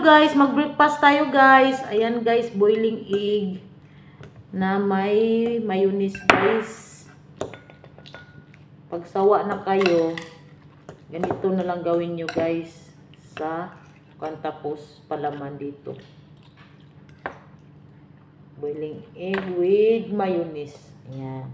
guys, mag-breakfast tayo guys. Ayan guys, boiling egg na may mayonnaise guys. Pag sawa na kayo, ganito na lang gawin nyo guys sa tapos palaman dito. Boiling egg with mayonnaise. Ayan.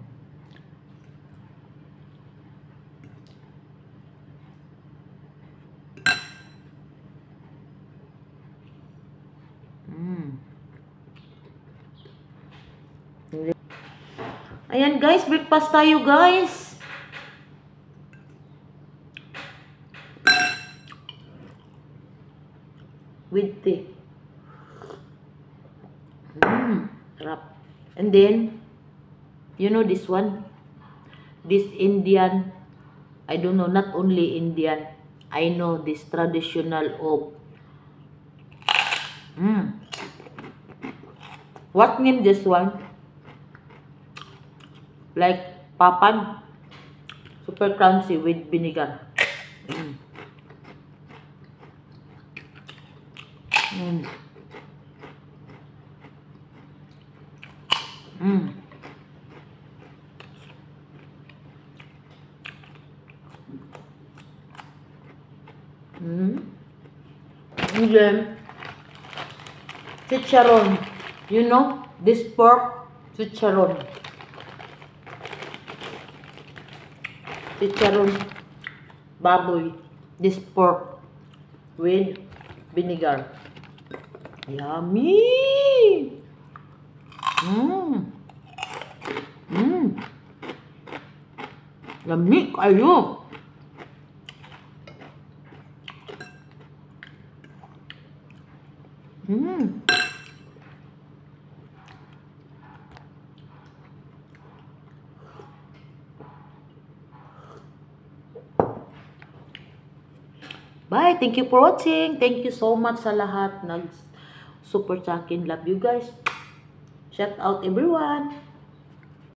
Ayan guys, breakfast tayo guys. With tea. Sarap. And then, you know this one? This Indian, I don't know, not only Indian, I know this traditional of what name this one? Like papan, super crunchy with vinegar. And then chicharon, you know this pork chicharon. Chicharon baboy, this pork with vinegar. Yummy! Yummy kayo! Bye! Thank you for watching. Thank you so much sa lahat nag-support sa akin. Love you guys. Shout out everyone.